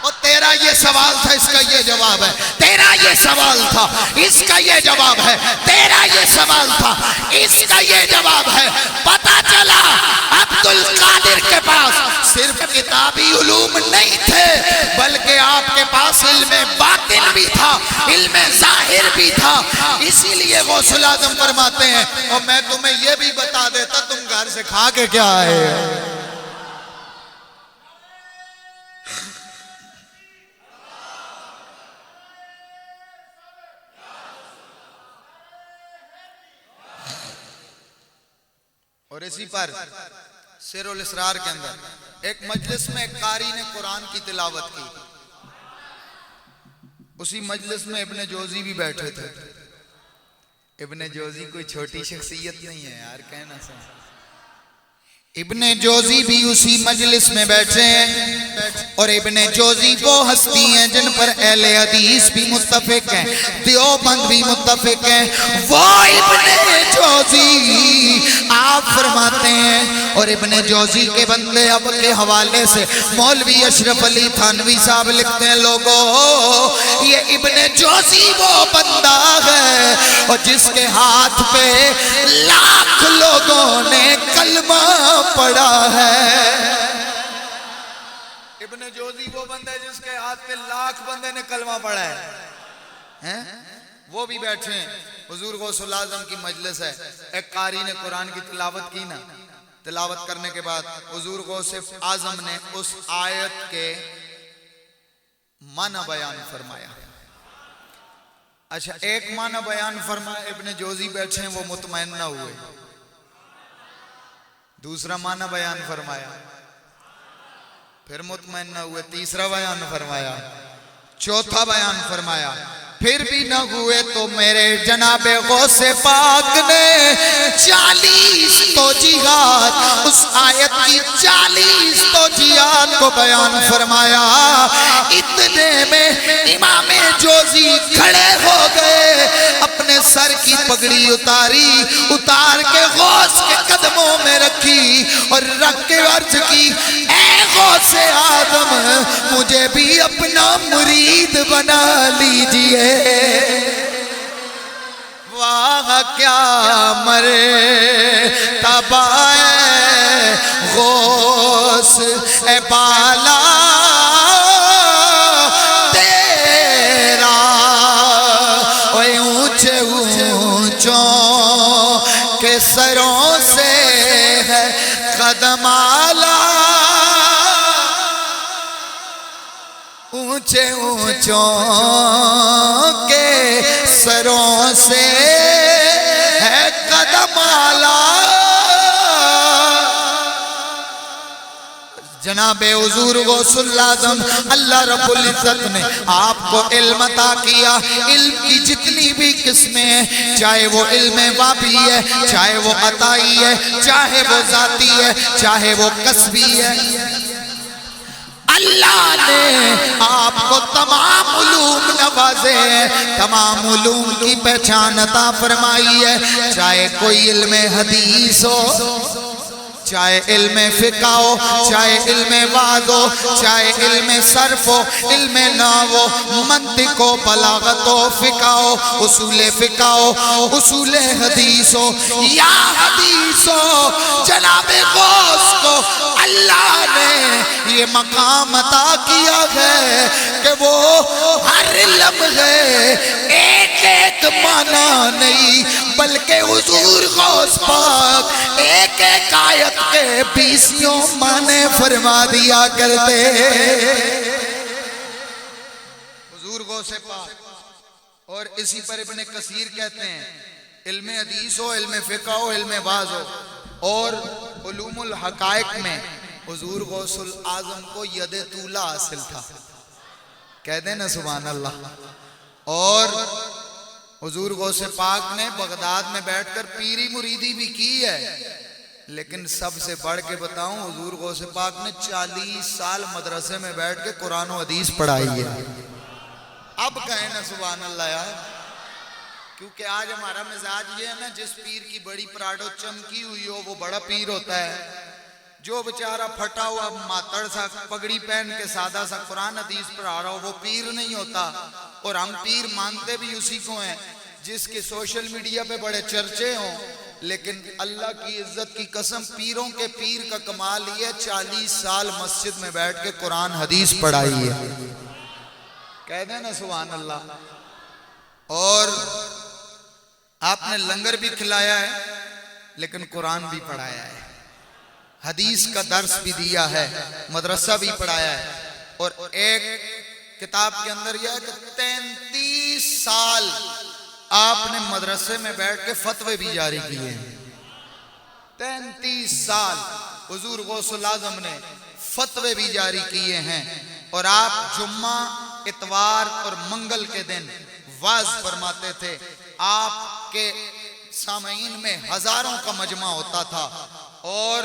اور تیرا یہ سوال تھا اس کا یہ جواب ہے، تیرا یہ سوال تھا اس کا یہ جواب ہے، تیرا یہ سوال تھا اس کا یہ جواب ہے۔ پتہ چلا عبد القادر کے پاس صرف کتابی علوم نہیں تھے، بلکہ آپ کے پاس علم باطن بھی تھا، علم ظاہر بھی تھا۔ اسی لیے غوث الاعظم فرماتے ہیں اور میں تمہیں یہ بھی بتا دیتا تم گھر سے کھا کے کیا آئے۔ اور اسی پر سیر الاسرار کے اندر ایک مجلس میں ایک قاری نے قرآن کی تلاوت کی، اسی مجلس میں ابن جوزی بھی بیٹھے تھے۔ ابن جوزی کوئی چھوٹی شخصیت نہیں ہے یار، کہنا سن، ابن جوزی بھی اسی مجلس میں بیٹھے ہیں، اور ابن جوزی وہ ہستی ہیں جن پر اہل حدیث بھی متفق ہیں، دیوبند بھی متفق ہیں، وہ ابن جوزی آپ فرماتے ہیں۔ اور ابن جوزی کے بندے اب کے حوالے سے مولوی اشرف علی تھانوی صاحب لکھتے ہیں لوگوں یہ ابن جوزی وہ بندہ ہے اور جس کے ہاتھ پہ لاکھ لوگوں نے کلمہ پڑا ہے۔ ابن جوزی وہ بندہ ہے جس کے ہاتھ پہ لاکھ بندے نے کلمہ پڑھا ہے، وہ بھی بیٹھے ہیں۔ حضور غوث الاعظم کی مجلس ہے، ایک قاری نے قرآن کی تلاوت کی نا، تلاوت کرنے کے بعد حضور غوث اعظم نے اس آیت کے معنی بیان فرمایا۔ اچھا ایک معنی بیان فرمایا، ابن جوزی بیٹھے ہیں وہ مطمئن نہ ہوئے، دوسرا معنی بیان فرمایا، پھر مطمئن نہ ہوئے، تیسرا بیان فرمایا، چوتھا بیان فرمایا، پھر بھی نہ ہوئے تو میرے جناب غوث پاک نے 40 توجیہات، اس آیت کی 40 توجیہات کو بیان فرمایا۔ اتنے میں امام جوزی کھڑے ہو گئے، اپنے سر کی پگڑی اتار کے غوث کے قدموں میں رکھی اور رکھ کے عرض کی اے غوث اعظم مجھے بھی اپنا مرید بنا لیجئے۔ واہ کیا مرتبہ ہے غوث اے بالا تیرا، اے اونچے اونچوں کے سروں سے ہے قدم اعلیٰ، اونچے اونچوں کے سروں سے ہے قدم اعلیٰ۔ جناب حضور غوث الاعظم اللہ رب العزت نے آپ کو علم عطا کیا. علم کی جتنی بھی قسمیں ہیں، چاہے وہ علم وابی ہے، چاہے وہ عطائی ہے، چاہے وہ ذاتی ہے، چاہے وہ کسبی ہے، اللہ نے آپ کو تمام علوم نوازے ہیں، تمام علوم کی پہچان عطا فرمائی ہے. چاہے کوئی علم حدیث ہو، چاہے علم فقہ ہو، چاہے علم وعظ ہو، چاہے علم صرف ہو، علم نحو ہو، منطق ہو، بلاغت ہو، فقہ ہو، اصول فقہ ہو، اصول حدیث ہو یا حدیث ہو، جناب غوث کو اللہ نے یہ مقام عطا کیا ہے کہ وہ ہر لمحے ایک ایک معنی نہیں بلکہ حضور غوث پاک ایک ایک آیت کے 20 معنی فرما دیا کرتے. حضور غوث پاک. اور اسی پر ابن کثیر کہتے ہیں علم حدیث ہو، علم فقہ ہو، علم وعظ ہو اور علوم الحقائق میں حضور غوث الاعظم کو ید طولہ حاصل تھا. کہہ دیں نا سبحان اللہ. اور حضور غوث پاک نے بغداد میں بیٹھ کر پیری مریدی بھی کی ہے، لیکن سب سے بڑھ کے بتاؤں حضور غوث پاک نے 40 سال مدرسے میں بیٹھ کے قرآن و حدیث پڑھائی ہے. اب کہیں نا سبحان اللہ یار. کیونکہ آج ہمارا مزاج یہ ہے نا، جس پیر کی بڑی پراڈو چمکی ہوئی ہو وہ بڑا پیر ہوتا ہے، جو بیچارہ پھٹا ہوا ماتڑ سا پگڑی پہن کے سادہ سا قرآن حدیث پڑھا رہا ہو وہ پیر نہیں ہوتا. اور ہم پیر مانتے بھی اسی کو ہیں جس کے سوشل میڈیا پہ بڑے چرچے ہوں، لیکن اللہ کی عزت کی قسم پیروں کے پیر کا کمال یہ 40 سال مسجد میں بیٹھ کے قرآن حدیث پڑھائی ہے. کہہ دیں نا سبحان اللہ. اور آپ نے لنگر بھی کھلایا ہے لیکن قرآن بھی پڑھایا ہے، حدیث کا درس بھی دیا ہے، مدرسہ بھی پڑھایا ہے. اور ایک کتاب کے اندر یہ ہے کہ 33 سال آپ نے مدرسے میں بیٹھ کے فتوے بھی جاری کیے ہیں. 33 سال حضور غوث الاعظم نے فتوے بھی جاری کیے ہیں. اور آپ جمعہ، اتوار اور منگل کے دن واعظ فرماتے تھے. آپ کے سامعین میں ہزاروں کا مجمع ہوتا تھا، اور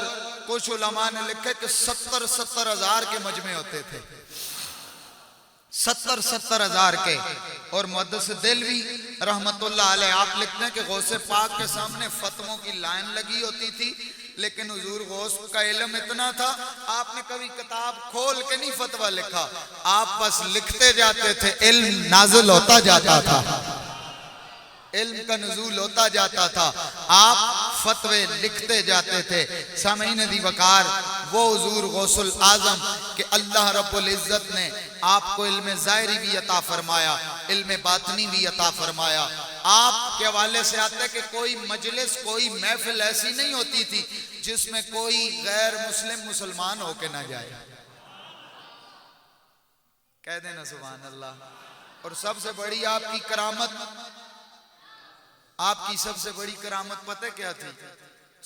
کچھ علماء نے لکھے کہ 70 ہزار کے مجمع ہوتے تھے، 70 ہزار کے. اور محدث دہلوی رحمت اللہ علیہ آپ لکھتے ہیں کہ غوث پاک کے سامنے فتووں کی لائن لگی ہوتی تھی، لیکن حضور غوث کا علم اتنا تھا آپ نے کبھی کتاب کھول کے نہیں فتوہ لکھا، آپ بس لکھتے جاتے تھے، علم نازل ہوتا جاتا تھا، علم کا نزول ہوتا جاتا تھا، آپ فتوے لکھتے جاتے تھے. سامعین دی وقار، وہ حضور غوث الاعظم کہ اللہ رب العزت نے آپ کو علم ظاہری بھی عطا فرمایا، علم باطنی بھی عطا فرمایا. آپ کے حوالے سے آتا ہے کہ کوئی مجلس، کوئی محفل ایسی نہیں ہوتی تھی جس میں کوئی غیر مسلم مسلمان ہو کے نہ جائے. کہہ دینا سبحان اللہ. اور سب سے بڑی آپ کی کرامت، آپ کی سب سے بڑی کرامت پتہ کیا تھی؟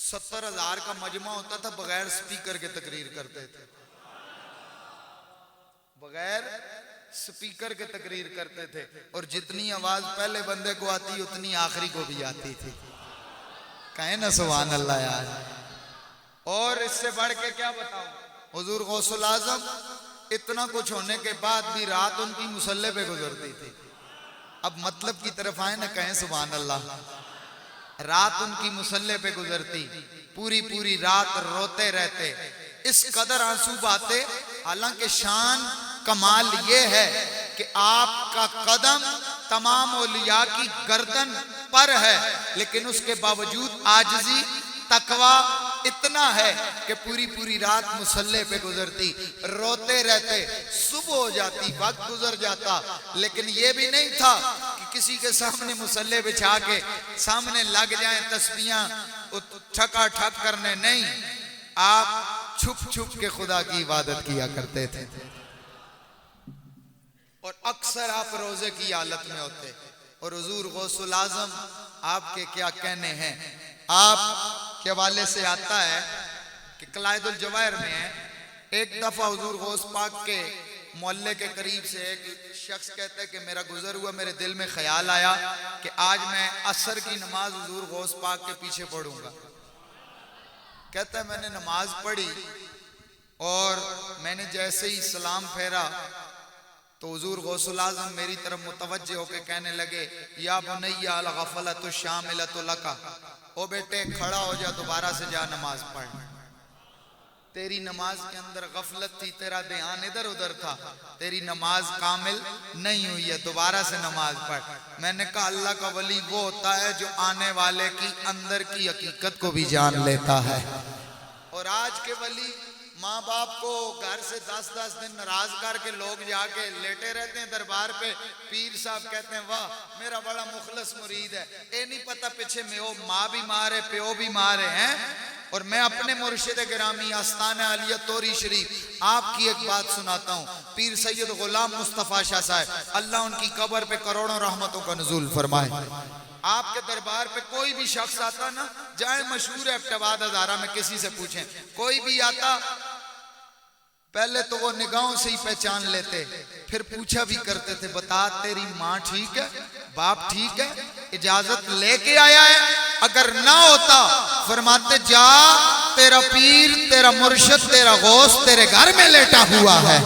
70 ہزار کا مجمع ہوتا تھا، بغیر سپیکر کے تقریر کرتے تھے، بغیر سپیکر کے تقریر کرتے تھے. اور جتنی آواز پہلے بندے کو آتی اتنی آخری کو بھی آتی تھی. کہیں نا سبحان اللہ یار. اور اس سے بڑھ کے کیا بتاؤں، حضور غوث الاعظم اتنا کچھ ہونے کے بعد بھی رات ان کی مصلی پہ گزرتی تھی. اب مطلب کی طرف آئے نا، کہیں سبحان اللہ. رات ان کی مصلی پہ گزرتی، پوری رات روتے رہتے، اس قدر آنسو بہاتے. حالانکہ شان کمال یہ ہے کہ آپ کا قدم تمام اولیاء کی گردن پر ہے، لیکن اس کے باوجود عاجزی، تقوی اتنا ہے کہ پوری رات مصلی پہ گزرتی، روتے رہتے. صبح ہو جاتی، وقت گزر جاتا، لیکن یہ بھی نہیں تھا کہ کسی کے سامنے مصلی بچھا کے سامنے لگ جائیں تسبیحاں ٹھکا ٹھک کرنے. نہیں، آپ چھپ کے خدا کی عبادت کیا کرتے تھے. اور اکثر آپ روزے کی حالت میں ہوتے. اور حضور غوث الاعظم آپ کے کیا کہنے ہیں. آپ کے حوالے سے آتا ہے کہ قلائد الجواہر میں ہے ایک دفعہ حضور غوث پاک کے محلے کے قریب سے ایک شخص کہتا ہے کہ میرا گزر ہوا، میرے دل میں خیال آیا کہ آج میں عصر کی نماز حضور غوث پاک کے پیچھے پڑھوں گا۔ کہتا ہے میں نے نماز پڑھی اور میں نے جیسے ہی سلام پھیرا تو حضور غوث الاعظم میری طرف متوجہ ہو کے کہنے لگے یا بنی الغفلۃ شاملۃ لک، او بیٹے کھڑا ہو جا، دوبارہ سے جا نماز پڑھ، تیری نماز کے اندر غفلت تھی، تیرا دھیان ادھر ادھر تھا، تیری نماز کامل نہیں ہوئی ہے، دوبارہ سے نماز پڑھ۔ میں نے کہا اللہ کا ولی وہ ہوتا ہے جو آنے والے کی اندر کی حقیقت کو بھی جان لیتا ہے، اور آج کے ولی ماں باپ کو گھر سے 10 دن ناراض کر کے لوگ جا کے لیٹے رہتے ہیں دربار پہ، پیر صاحب کہتے ہیں واہ میرا بڑا مخلص مرید ہے، اے نہیں پتہ پیچھے میں وہ ماں بھی مارے پیو بھی مارے ہیں۔ اور میں اپنے مرشد گرامی آستانہ علیہ توری شریف آپ کی ایک بات سناتا ہوں، پیر سید غلام مصطفیٰ شاہ صاحب اللہ ان کی قبر پہ کروڑوں رحمتوں کا نزول فرمائے، آپ کے دربار پہ کوئی بھی شخص آتا نا، جائے مشہور ہے ابٹباد ہزارہ میں کسی سے پوچھیں، کوئی بھی آتا پہلے تو وہ نگاہوں سے ہی پہچان لیتے، پھر پوچھا بھی کرتے تھے بتا تیری ماں ٹھیک ہے، باپ ٹھیک ہے، اجازت لے کے آیا ہے؟ اگر نہ ہوتا فرماتے جا تیرا پیر تیرا مرشد تیرا غوث تیرے گھر میں لیٹا ہوا ہے۔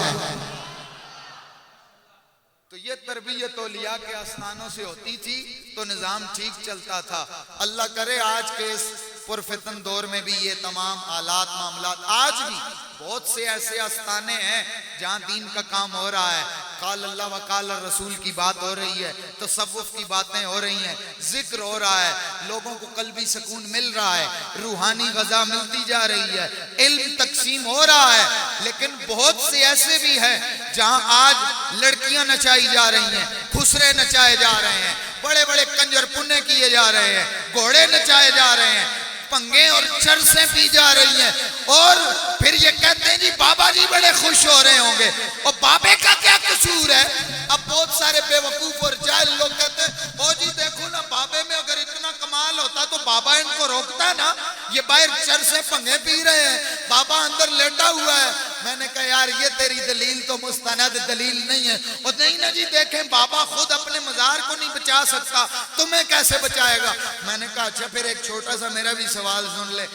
تو یہ تربیت اولیاء کے آستانوں سے ہوتی تھی تو نظام ٹھیک چلتا تھا۔ اللہ کرے آج کے اس پرفتن دور میں بھی یہ تمام آلات معاملات، آج بھی بہت سے ایسے آستانے ہیں جہاں دین کا کام ہو رہا ہے، قال اللہ و قال الرسول کی بات ہو رہی ہے، تصوف کی باتیں ہو رہی ہیں، ذکر ہو رہا ہے، لوگوں کو قلبی سکون مل رہا ہے، روحانی غذا ملتی جا رہی ہے، علم تقسیم ہو رہا ہے، لیکن بہت سے ایسے بھی ہیں جہاں آج لڑکیاں نچائی جا رہی ہیں، خسرے نچائے جا رہے ہیں، بڑے بڑے کنجر پنے کیے جا رہے ہیں، گھوڑے نچائے جا رہے ہیں، پنگے اور چرسیں پی جا رہی ہیں، اور پھر یہ کہتے ہیں جی بابا جی بڑے خوش ہو رہے ہوں گے، اور بابے کا کیا قصور ہے؟ اب بہت سارے بے وقوف اور جاہل لوگ کہتے ہیں او جی دیکھو نا بابے میں اگر اتنا کمال ہوتا تو بابا ان کو روکتا نا، یہ باہر چرسیں پنگے پی رہے ہیں، بابا اندر لیٹا ہوا ہے۔ میں نے کہا یار یہ تیری دلیل تو مستند دلیل نہیں ہے، اور نہیں نا جی دیکھیں بابا خود اپنے مزار کو نہیں بچا سکتا تمہیں کیسے بچائے گا؟ میں نے کہا اچھا پھر ایک چھوٹا سا میرا بھی سوال سن لے،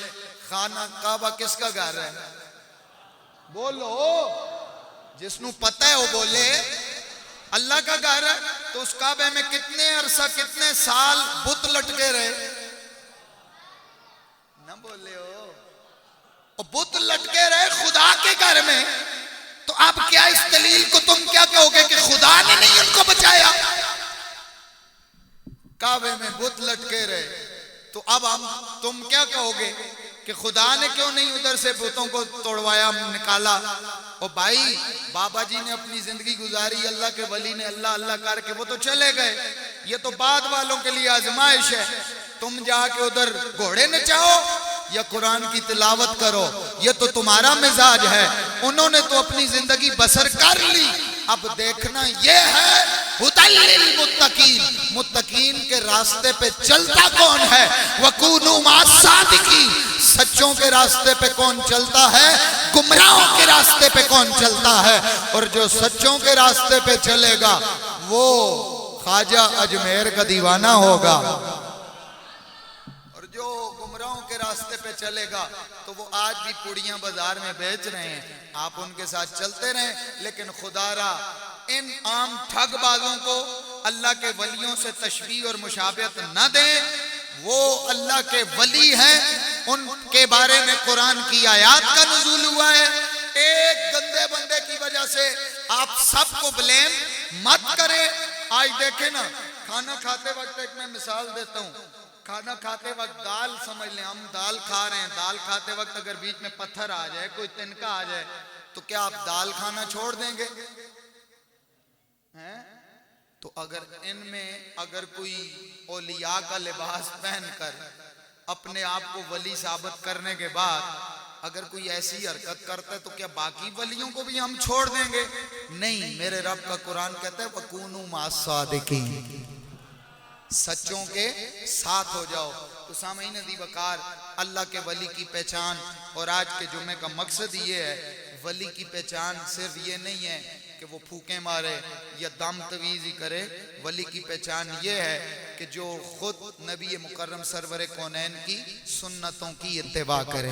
خانہ کعبہ کس کا گھر ہے؟ بولو، جس نو پتہ ہے وہ بولے۔ اللہ کا گھر ہے تو اس کعبے میں کتنے عرصہ کتنے سال بت لٹکے رہے؟ نہ بولے ہو، اور بت لٹکے رہے خدا کے گھر میں، تو اب کیا اس دلیل کو تم کیا کہو گے کہ خدا نے نہیں ان کو بچایا؟ کعبے میں بت لٹکے رہے تو اب تم کیا کہو گے کہ خدا نے کیوں نہیں ادھر سے بتوں کو توڑوایا نکالا؟ اور بھائی بابا جی نے اپنی زندگی گزاری، اللہ کے ولی نے اللہ اللہ کر کے وہ تو چلے گئے، یہ تو بعد والوں کے لیے آزمائش ہے۔ تم جا کے ادھر گھوڑے نچاؤ یا قرآن کی تلاوت کرو، یہ تو تمہارا مزاج ہے، انہوں نے تو اپنی زندگی بسر کر لی۔ اب دیکھنا یہ ہے ہدی للمتقین، متقین کے راستے پہ چلتا کون ہے؟ وَكُونُوا مَعَ الصَّادِقِينَ، سچوں کے راستے پہ کون چلتا ہے؟ گمراہوں کے راستے پہ کون چلتا ہے؟ اور جو سچوں کے راستے پہ چلے گا وہ خواجہ اجمیر کا دیوانہ ہوگا، اور جو گمراہوں کے راستے پہ چلے گا تو وہ آج بھی پوڑیاں بازار میں بیچ رہے ہیں، آپ ان کے ساتھ چلتے رہیں، لیکن خدا را ان عام ٹھگ بازوں کو اللہ کے ولیوں سے تشبیہ اور مشابہت نہ دیں، وہ اللہ کے ولی ہیں، ان کے بارے میں قرآن کی آیات کا نزول ہوا ہے۔ ایک گندے بندے کی وجہ سے آپ سب کو بلیم مت کریں۔ آج دیکھیں نا، کھانا کھاتے وقت ایک میں مثال دیتا ہوں، کھانا کھاتے وقت دال سمجھ لیں، ہم دال کھا رہے ہیں، دال کھاتے وقت اگر بیچ میں پتھر آ جائے، کوئی تنکا آ جائے تو کیا آپ دال کھانا چھوڑ دیں گے؟ تو اگر ان میں اگر کوئی اولیاء کا لباس پہن کر اپنے آپ کو ولی ثابت کرنے کے بعد اگر کوئی ایسی حرکت کرتا ہے تو کیا باقی ولیوں کو بھی ہم چھوڑ دیں گے؟ نہیں، میرے رب کا قرآن کہتا ہے وَكُونُوا مَعَ الصَّادِقِينَ، سچوں کے ساتھ ہو جاؤ۔ تو سامعین دی وقار، اللہ کے ولی کی پہچان اور آج کے جمعے کا مقصد یہ ہے، ولی کی پہچان صرف یہ نہیں ہے کہ وہ پھوکیں مارے یا دم تویز ہی کرے. ولی کی پہچان یہ ہے کہ جو خود نبی مکرم سرور کونین کی سنتوں کی اتباع کرے.